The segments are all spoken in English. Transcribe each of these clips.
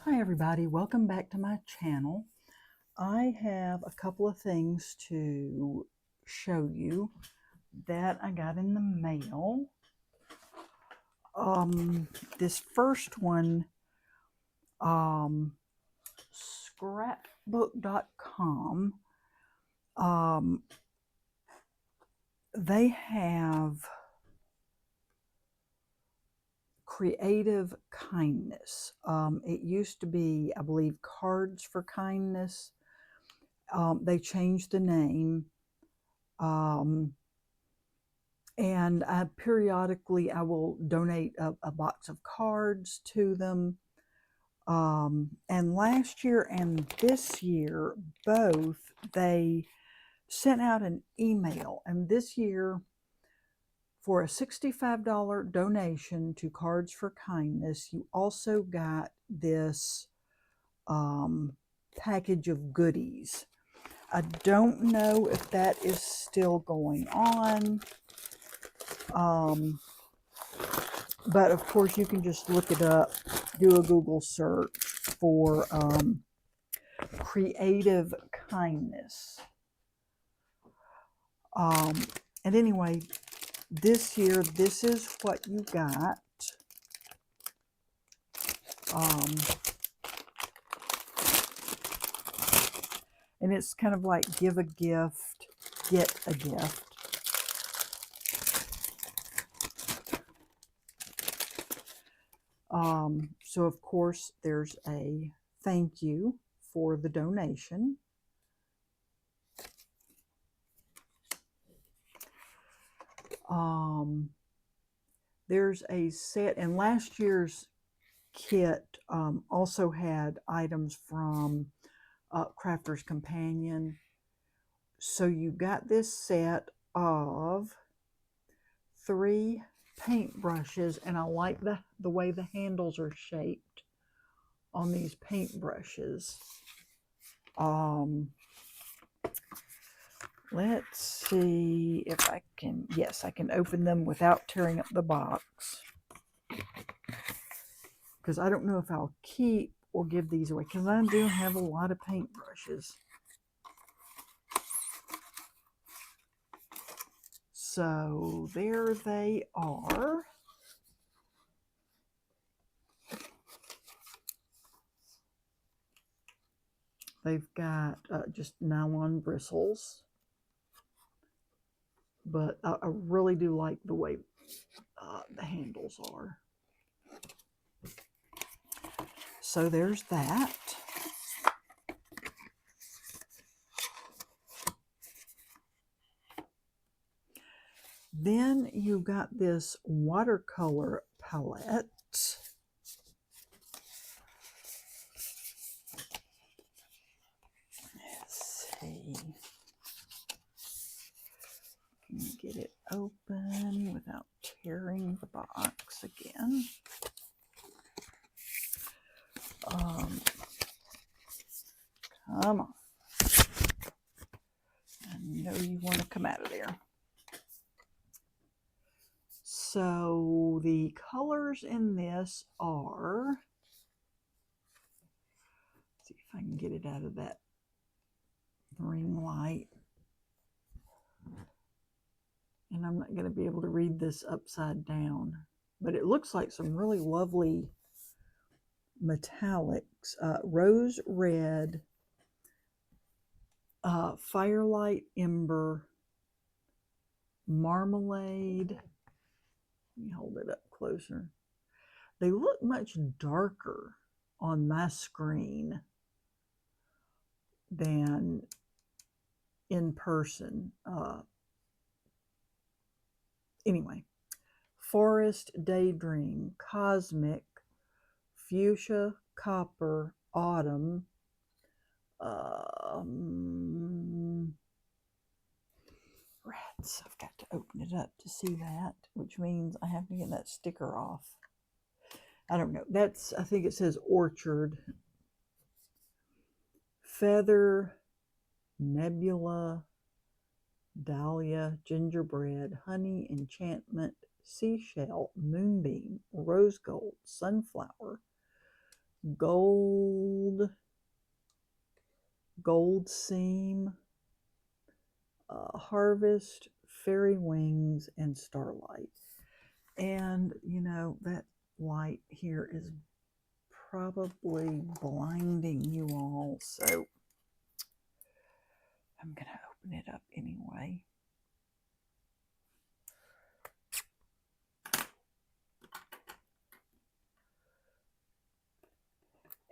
Hi everybody, welcome back to my channel. I have a couple of things to show you that I got in the mail. This first one, scrapbook.com, they have Creative Kindness. It used to be, I believe, Cards for Kindness. They changed the name. And periodically I will donate a box of cards to them. And last year and this year, both, they sent out an email. And this year, for a $65 donation to Cards for Kindness, you also got this package of goodies. I don't know if that is still going on. But of course you can just look it up, do a Google search for Creative Kindness. And anyway, this year, this is what you got. And it's kind of like give a gift, get a gift. So of course there's a thank you for the donation. There's a set, and last year's kit also had items from Crafter's Companion. So you got this set of 3 paintbrushes, and I like the way the handles are shaped on these paintbrushes. Let's see if I can, yes, I can open them without tearing up the box, because I don't know if I'll keep or give these away, because I do have a lot of paintbrushes. So there they are. They've got just nylon bristles, but I really do like the way the handles are. So there's that. Then you got this watercolor palette. Let's see. Can you get it open without tearing the box again? Come on. I know you want to come out of there. So the colors in this are, let's see if I can get it out of that ring light. And I'm not going to be able to read this upside down, but it looks like some really lovely metallics. Rose red, firelight ember, marmalade. Let me hold it up closer. They look much darker on my screen than in person. Anyway, forest, daydream, cosmic, fuchsia, copper, autumn, rats. I've got to open it up to see that, which means I have to get that sticker off. I don't know. That's, I think it says orchard. Feather, nebula, dahlia, gingerbread, honey, enchantment, seashell, moonbeam, rose gold, sunflower, gold seam, harvest, fairy wings, and starlight. And you know, that light here is probably blinding you all, so I'm going to open it up anyway.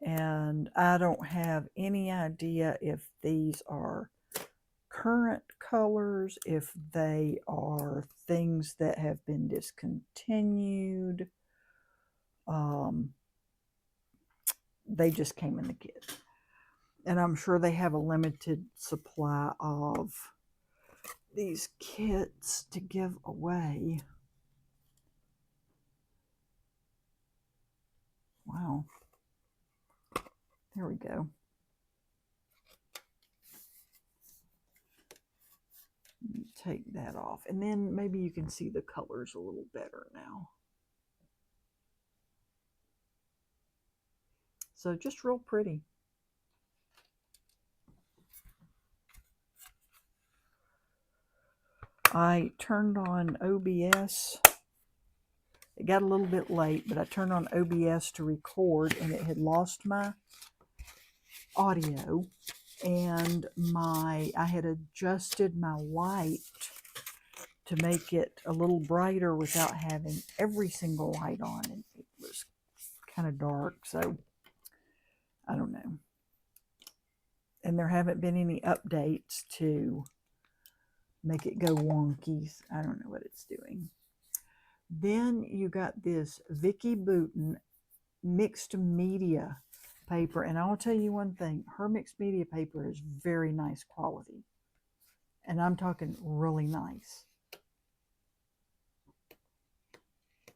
And I don't have any idea if these are current colors, if they are things that have been discontinued. They just came in the kit. And I'm sure they have a limited supply of these kits to give away. Wow. There we go. Take that off. And then maybe you can see the colors a little better now. So just real pretty. I turned on OBS. It got a little bit late, but I turned on OBS to record and it had lost my audio, and I had adjusted my light to make it a little brighter without having every single light on, and it was kind of dark, so I don't know. And there haven't been any updates to make it go wonky. I don't know what it's doing. Then you got this Vicky Bouton mixed media paper, and I'll tell you one thing, her mixed media paper is very nice quality, and I'm talking really nice.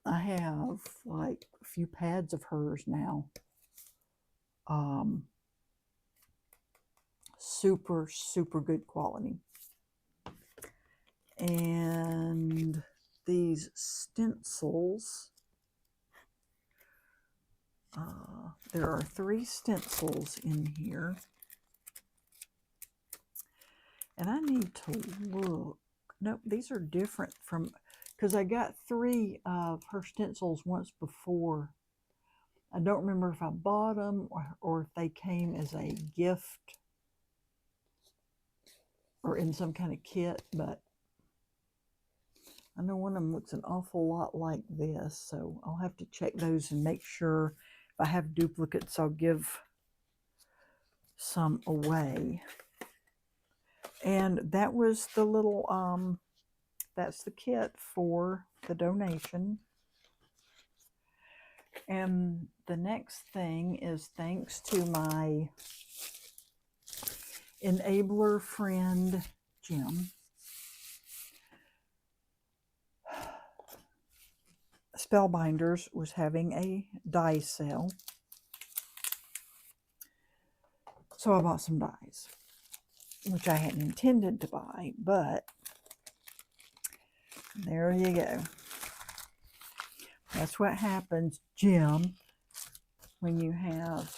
I have like a few pads of hers now. Super good quality. And these stencils, there are 3 stencils in here, and I need to look. Nope, these are different from, because I got 3 of her stencils once before. I don't remember if I bought them or if they came as a gift or in some kind of kit, but I know one of them looks an awful lot like this, so I'll have to check those and make sure. If I have duplicates, I'll give some away. And that was the little, that's the kit for the donation. And the next thing is, thanks to my enabler friend, Jim, Spellbinders was having a die sale. So I bought some dies, which I hadn't intended to buy, but there you go. That's what happens, Jim, when you have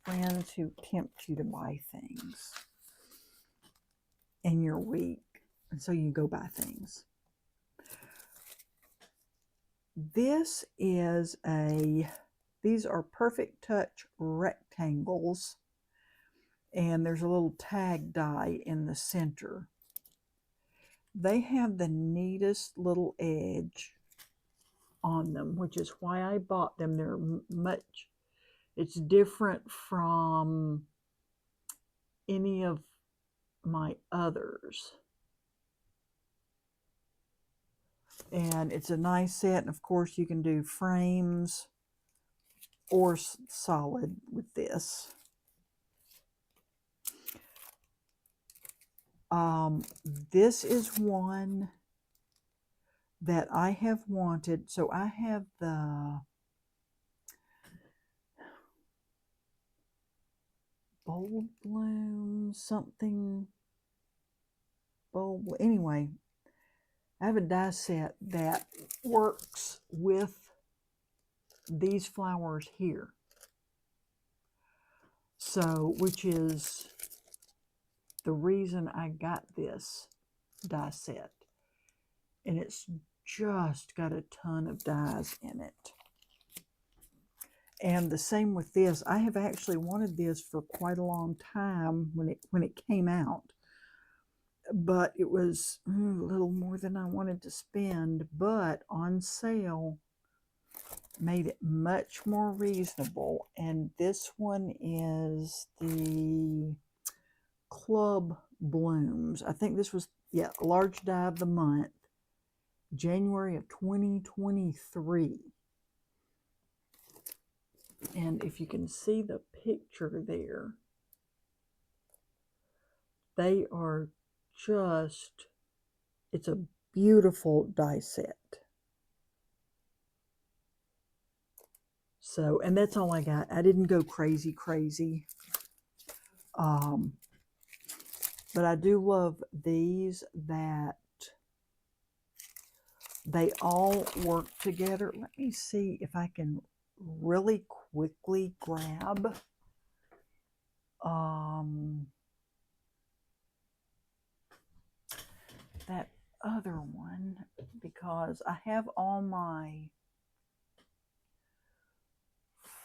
friends who tempt you to buy things and you're weak, and so you go buy things. These are Perfect Touch rectangles, and there's a little tag die in the center. They have the neatest little edge on them, which is why I bought them. It's different from any of my others. And it's a nice set, and of course you can do frames or solid with this. This is one that I have wanted. So I have the Bold Bloom something, Bold, anyway, I have a die set that works with these flowers here. So, which is the reason I got this die set. And it's just got a ton of dies in it. And the same with this. I have actually wanted this for quite a long time when it came out. But it was a little more than I wanted to spend. But on sale, made it much more reasonable. And this one is the Club Blooms. I think this was, yeah, large die of the month, January of 2023. And if you can see the picture there, they are just, it's a beautiful die set. So, and that's all I got. I didn't go crazy. But I do love these, that they all work together. Let me see if I can really quickly grab that other one, because I have all my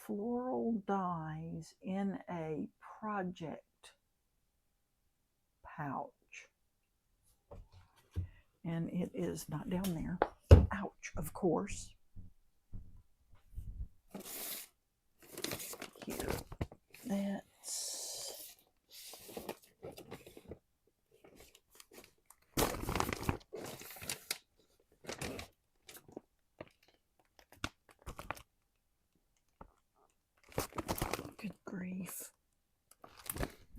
floral dies in a project pouch, and it is not down there. Ouch, of course. Here, that's, good grief.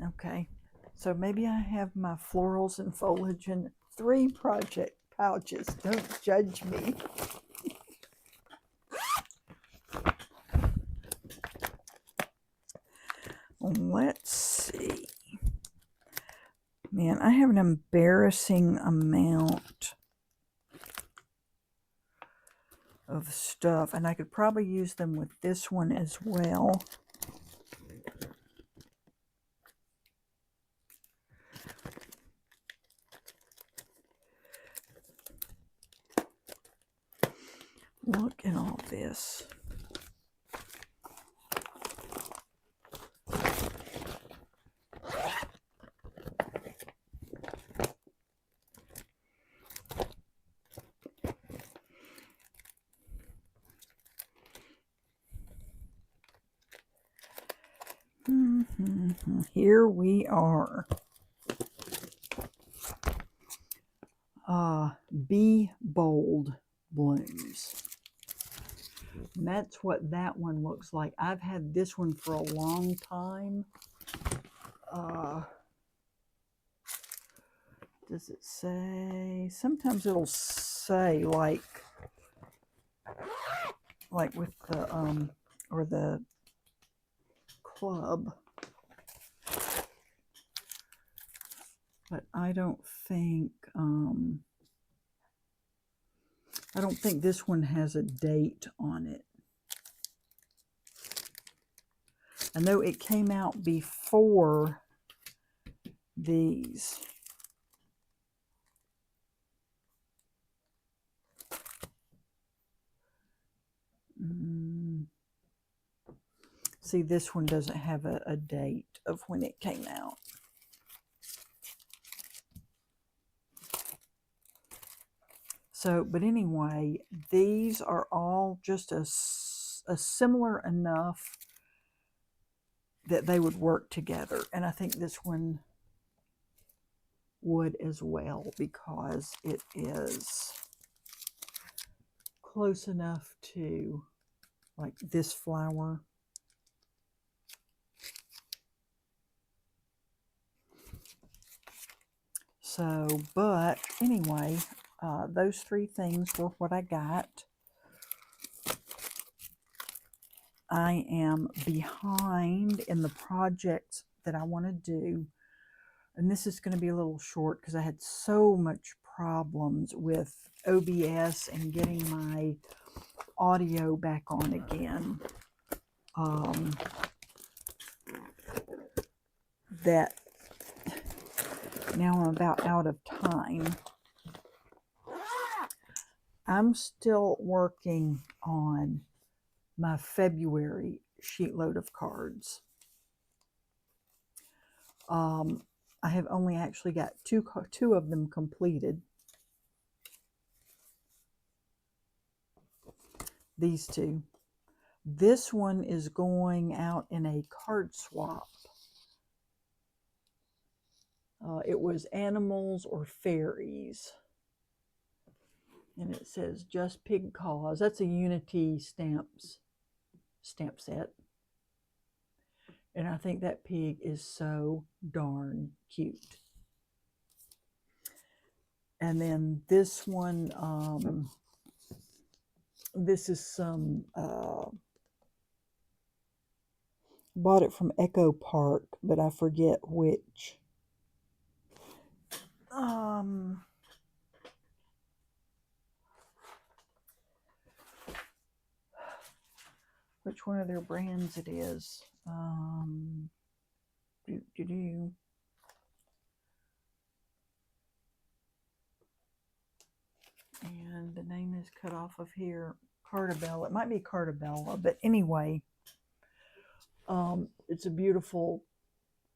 Okay, so maybe I have my florals and foliage in 3 project pouches. Don't judge me. Let's see. Man, I have an embarrassing amount of stuff, and I could probably use them with this one as well. Look at all this. Here we are. Be Bold Blooms. And that's what that one looks like. I've had this one for a long time. Does it say? Sometimes it'll say like with the or the club, but I don't think this one has a date on it. I know it came out before these. See, this one doesn't have a date of when it came out. So, but anyway, these are all just a similar enough that they would work together. And I think this one would as well, because it is close enough to like this flower. So, but anyway, those 3 things were what I got. I am behind in the projects that I want to do. And this is going to be a little short because I had so much problems with OBS and getting my audio back on again. That now I'm about out of time. I'm still working on my February sheet load of cards. I have only actually got two of them completed. These two. This one is going out in a card swap. It was animals or fairies. And it says just pig cause. That's a Unity stamp set. And I think that pig is so darn cute. And then this one, this is some, bought it from Echo Park, but I forget which. Which one of their brands it is. And the name is cut off of here. Cartabella. It might be Cartabella, but anyway, it's a beautiful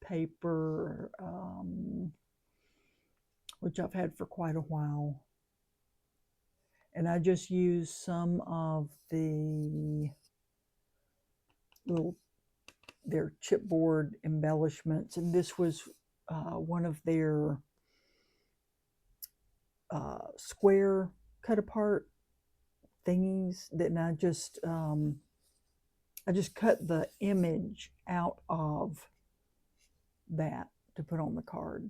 paper, which I've had for quite a while. And I just used some of the their chipboard embellishments, and this was one of their square cut apart thingies that I just cut the image out of that to put on the card.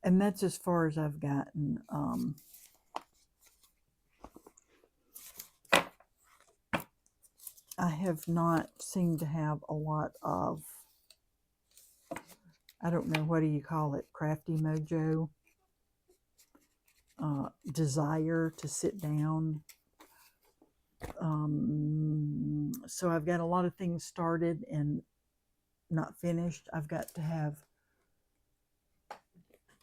And that's as far as I've gotten. I have not seemed to have a lot of, I don't know, what do you call it, crafty mojo, desire to sit down. So I've got a lot of things started and not finished. I've got to have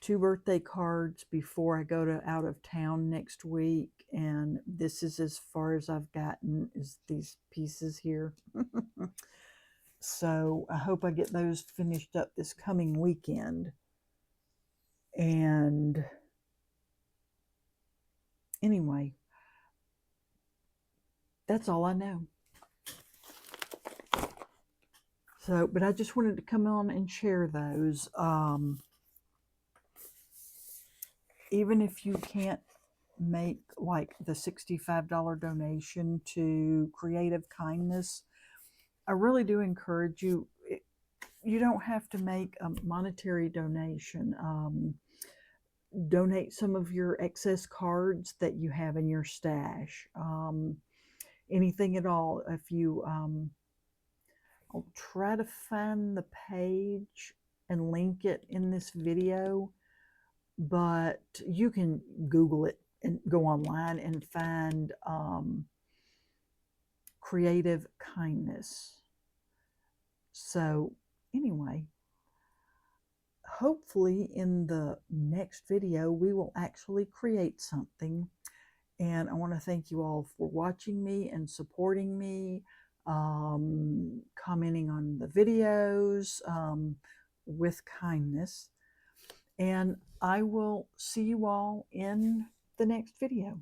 2 birthday cards before I go to out of town next week, and this is as far as I've gotten, is these pieces here. So I hope I get those finished up this coming weekend. And anyway, that's all I know. So, but I just wanted to come on and share those. Even if you can't make like the $65 donation to Creative Kindness, I really do encourage you. You don't have to make a monetary donation. Donate some of your excess cards that you have in your stash. Anything at all. If you, I'll try to find the page and link it in this video, but you can Google it and go online and find Creative Kindness. So anyway, hopefully in the next video we will actually create something. And I want to thank you all for watching me and supporting me, commenting on the videos with kindness. And I will see you all in the next video.